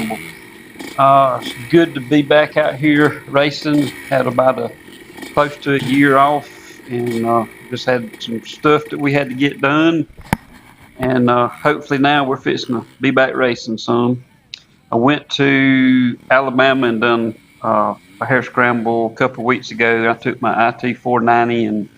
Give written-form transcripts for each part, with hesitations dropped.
Scramble. It's good to be back out here racing. Had about close to a year off, and just had some stuff that we had to get done. And hopefully now we're fixing to be back racing some. I went to Alabama and done a Harescramble a couple of weeks ago. I took my IT 490, and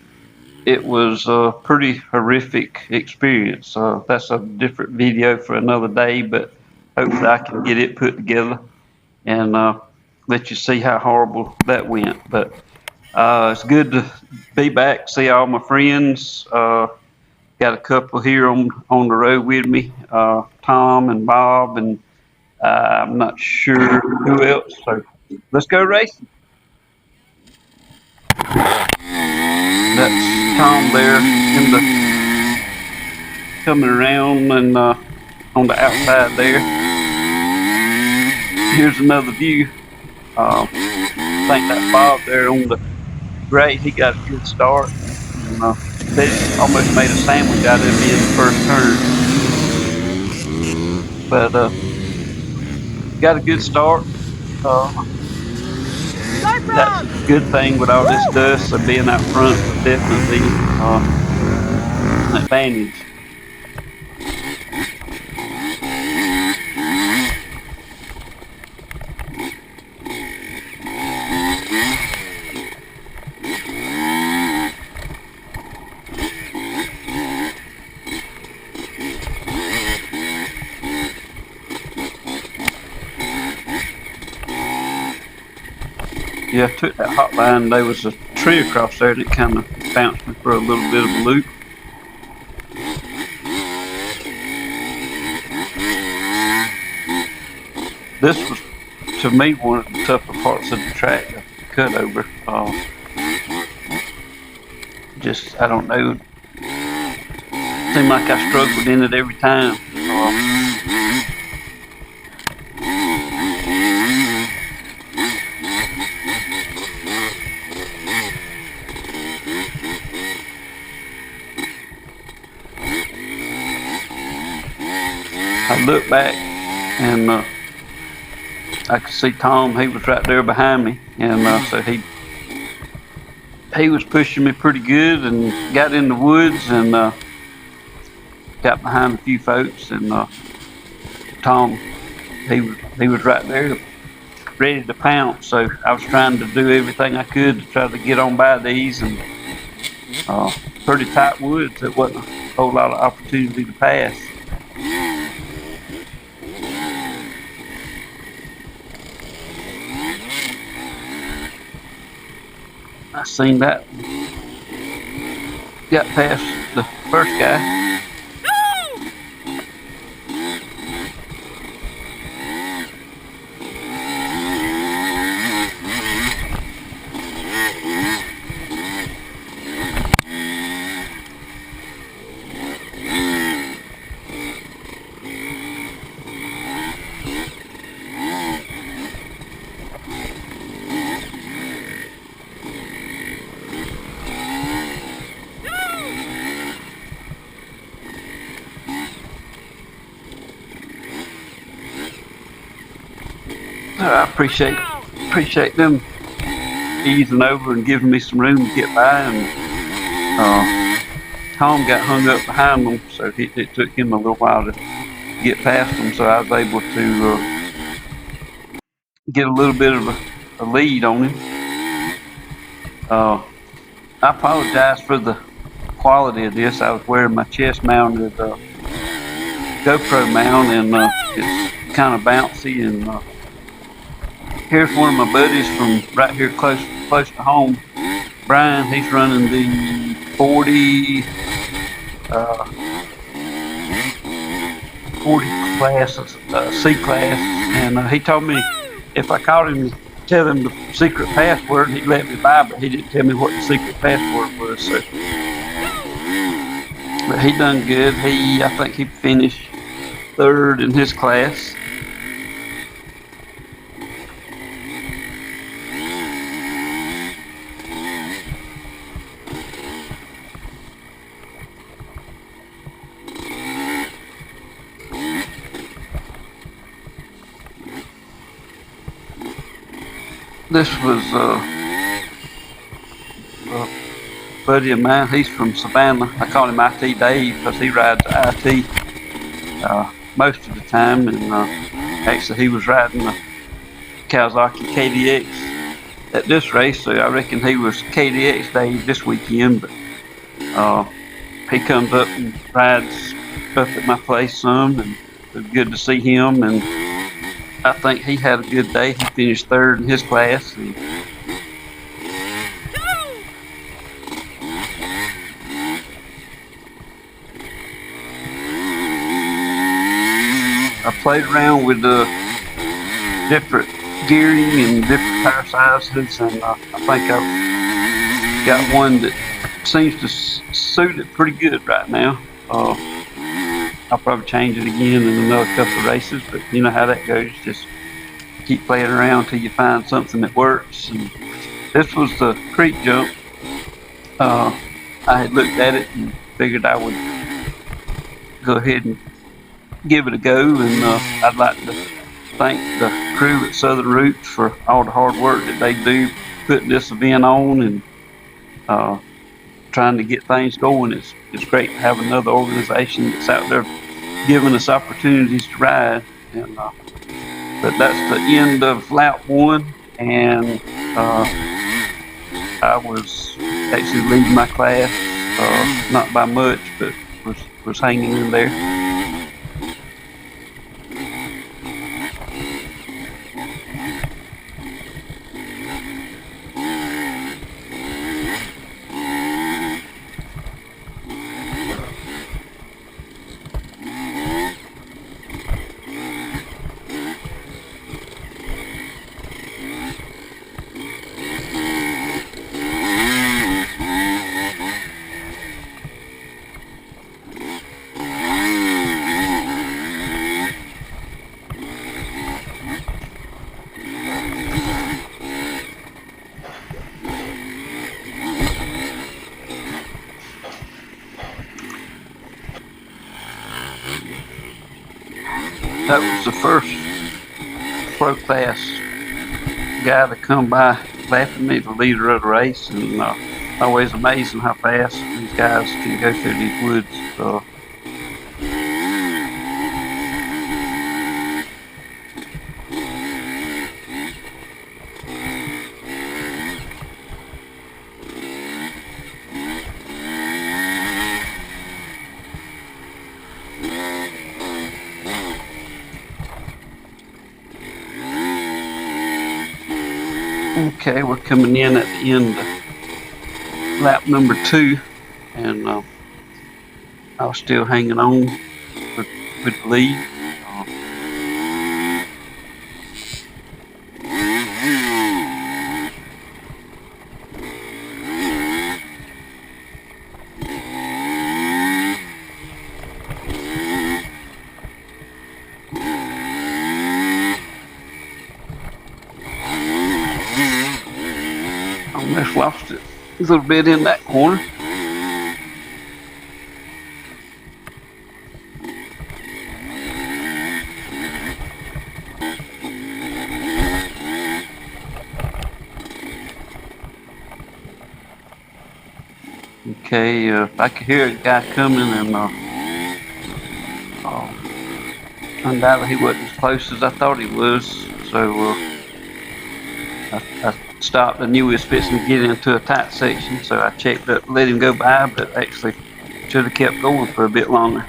it was a pretty horrific experience. That's a different video for another day, but hopefully I can get it put together and let you see how horrible that went. But it's good to be back, see all my friends. Got a couple here on the road with me, Tom and Bob, and I'm not sure who else. So let's go racing. That's Tom there in the coming around and on the outside there. Here's another view. I think that Bob there on the right, he got a good start. And, they almost made a sandwich out of me in the first turn. But got a good start. That's a good thing with all this dust, so being out front was definitely an advantage. Yeah, I took that hot line. There was a tree across there that kind of bounced me for a little bit of a loop. This was, to me, one of the tougher parts of the track to cut over. Just, I don't know, seemed like I struggled in it every time. I looked back and I could see Tom. He was right there behind me, and so he was pushing me pretty good and got in the woods and got behind a few folks. And Tom, he was right there, ready to pounce. So I was trying to do everything I could to try to get on by these, and pretty tight woods. There wasn't a whole lot of opportunity to pass. I seen that. Got past the first guy. I appreciate them easing over and giving me some room to get by. And Tom got hung up behind them, so it took him a little while to get past them. So I was able to get a little bit of a lead on him. I apologize for the quality of this. I was wearing my chest-mounted GoPro mount, and it's kind of bouncy. And here's one of my buddies from right here close to home, Brian. He's running the 40 class, C class, and he told me if I caught him, tell him the secret password, he'd let me by, but he didn't tell me what the secret password was. So, but he done good. I think he finished third in his class. This was a buddy of mine. He's from Savannah. I call him IT Dave because he rides IT most of the time. And actually, he was riding the Kawasaki KDX at this race, so I reckon he was KDX Dave this weekend. But he comes up and rides up at my place some, and it was good to see him. And I think he had a good day. He finished third in his class. And I played around with the different gearing and different tire sizes, and I think I've got one that seems to suit it pretty good right now. I'll probably change it again in another couple of races, but you know how that goes. Just keep playing around till you find something that works. And this was the creek jump. I had looked at it and figured I would go ahead and give it a go, and I'd like to thank the crew at Southern Roots for all the hard work that they do putting this event on and trying to get things going. It's great to have another organization that's out there giving us opportunities to ride. And but that's the end of lap 1, and I was actually leading my class, not by much, but was hanging in there. That was the first pro class guy to come by lapping me, the leader of the race, and always amazing how fast these guys can go through these woods. Okay, we're coming in at the end of lap number 2, and I was still hanging on with the lead. Almost lost it a little bit in that corner. Okay, I could hear a guy coming, and undoubtedly he wasn't as close as I thought he was, so I stopped. I knew he was fixing to get into a tight section, so I checked up, let him go by, but actually should have kept going for a bit longer.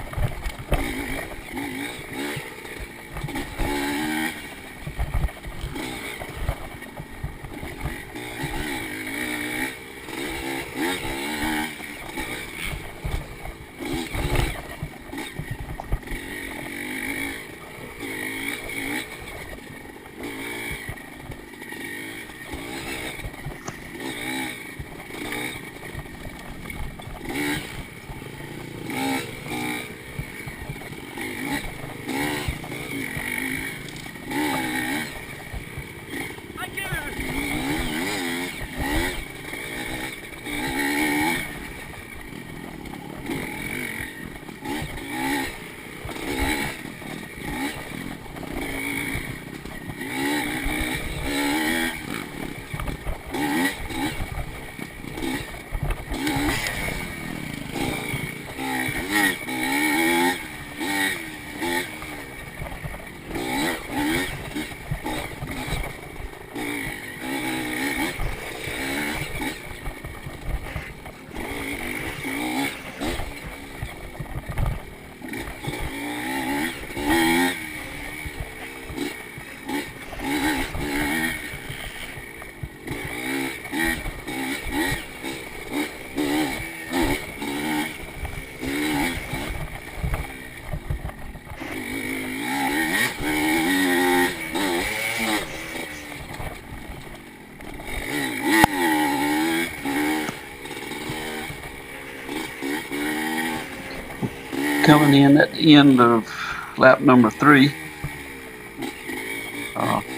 coming in at the end of lap number 3.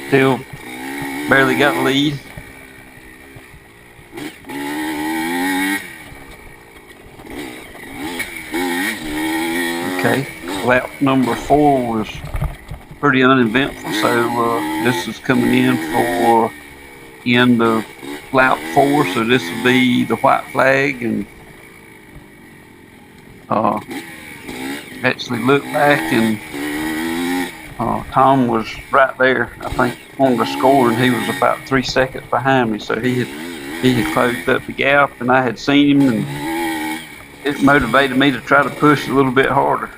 Still barely got a lead. Okay, lap number 4 was pretty uneventful, so this is coming in for end of lap 4, so this will be the white flag. And actually looked back, and Tom was right there, I think, on the score, and he was about 3 seconds behind me, so he had closed up the gap, and I had seen him, and it motivated me to try to push a little bit harder.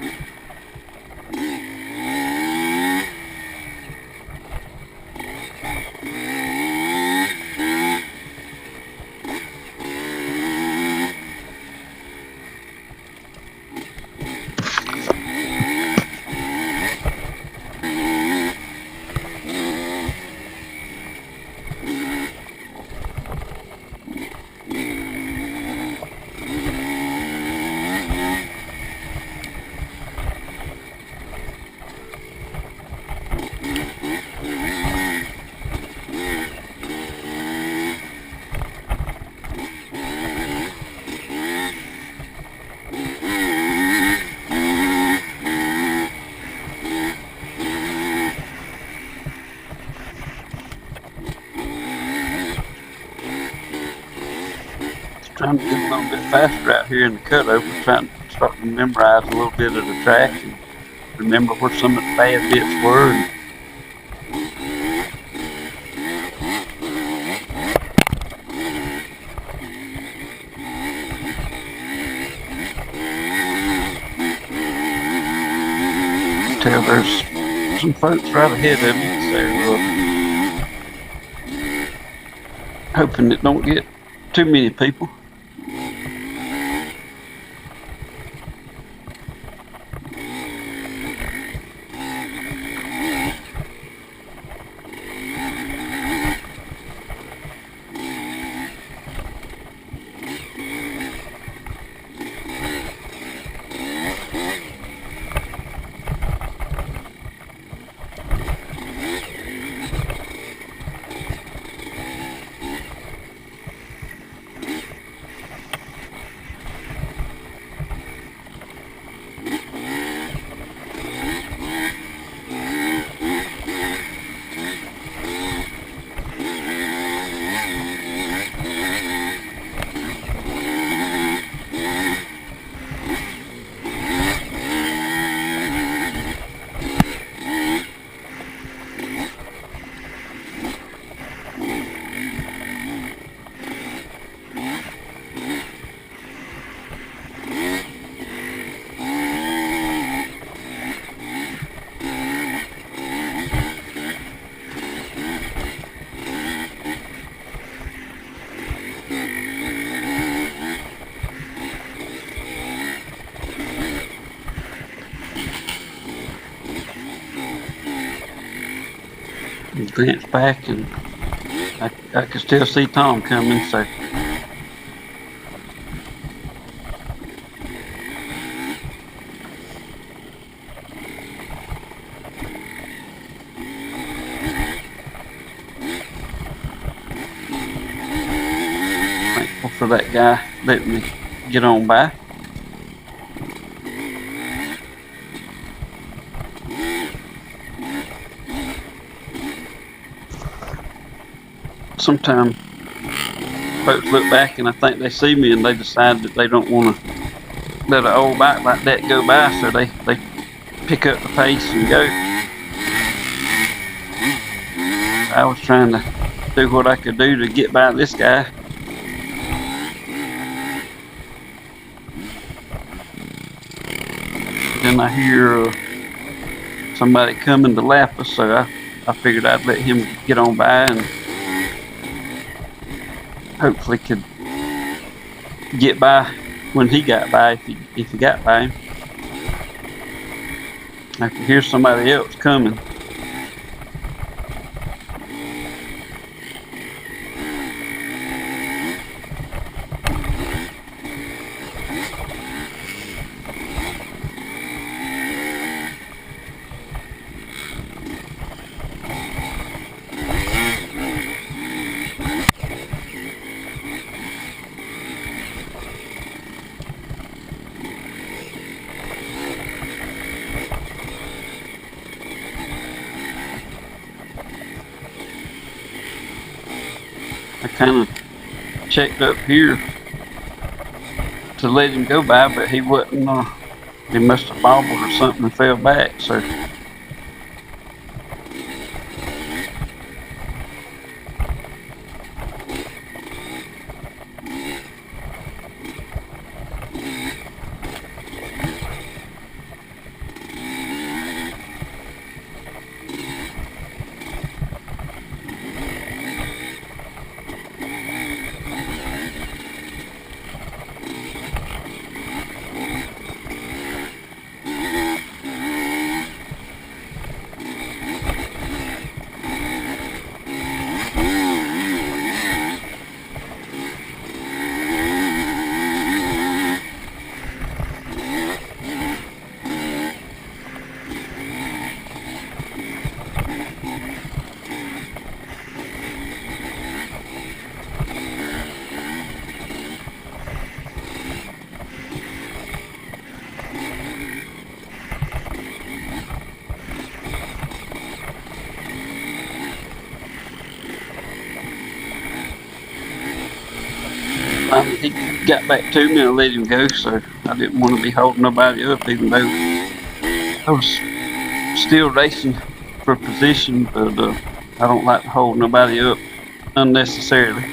Trying to get a little bit faster out here in the cutover, trying to start to memorize a little bit of the track and remember where some of the bad bits were. And tell there's some folks right ahead of me, so hoping it don't get too many people. Glance back, and I could still see Tom coming, so thankful for that guy letting me get on by. Sometimes folks look back and I think they see me and they decide that they don't want to let an old bike like that go by, so they pick up the pace and go. I was trying to do what I could do to get by this guy. Then I hear somebody coming to lap us, so I figured I'd let him get on by and hopefully could get by when he got by, if he got by him. I could hear somebody else coming. I kind of checked up here to let him go by, but he wasn't. He must have bobbled or something and fell back. So. He got back to me and I let him go, so I didn't want to be holding nobody up, even though I was still racing for position, but I don't like to hold nobody up unnecessarily.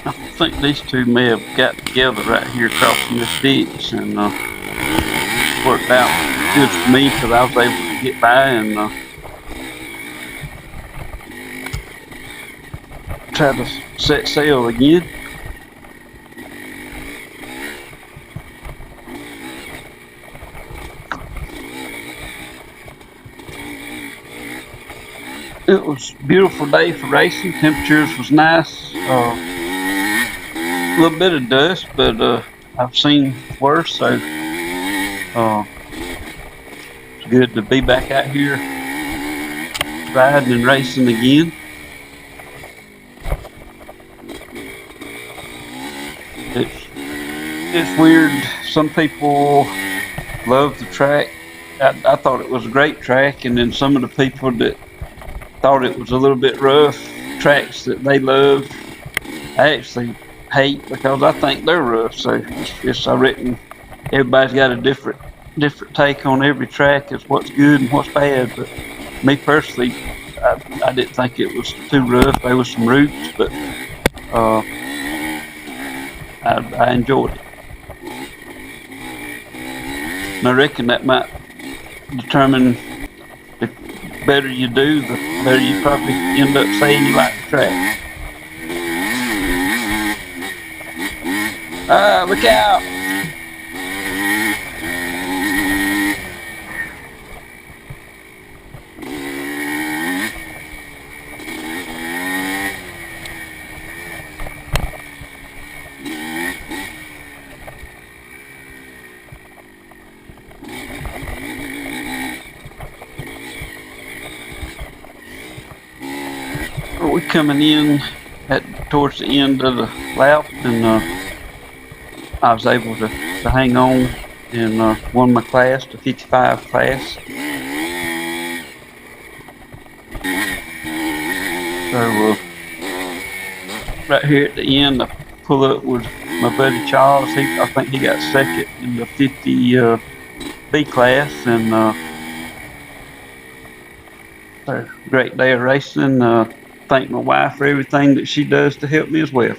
I think these two may have got together right here crossing this ditch, and worked out good for me because I was able to get by and try to set sail again. It was a beautiful day for racing. Temperatures was nice. A little bit of dust, but I've seen worse, so it's good to be back out here riding and racing again. It's weird. Some people love the track. I thought it was a great track, and then some of the people that thought it was a little bit rough tracks that they love, I actually hate because I think they're rough. So I reckon everybody's got a different take on every track as what's good and what's bad. But me personally, I didn't think it was too rough. There was some roots, but I enjoyed it. And I reckon that might determine the better you do, the better you probably end up saying you like the track. Look out! We're coming in towards the end of the lap, and I was able to hang on and won my class, the 55 class. So right here at the end, I pull up with my buddy Charles. I think he got second in the 50 B class, and so great day of racing. Thank my wife for everything that she does to help me as well.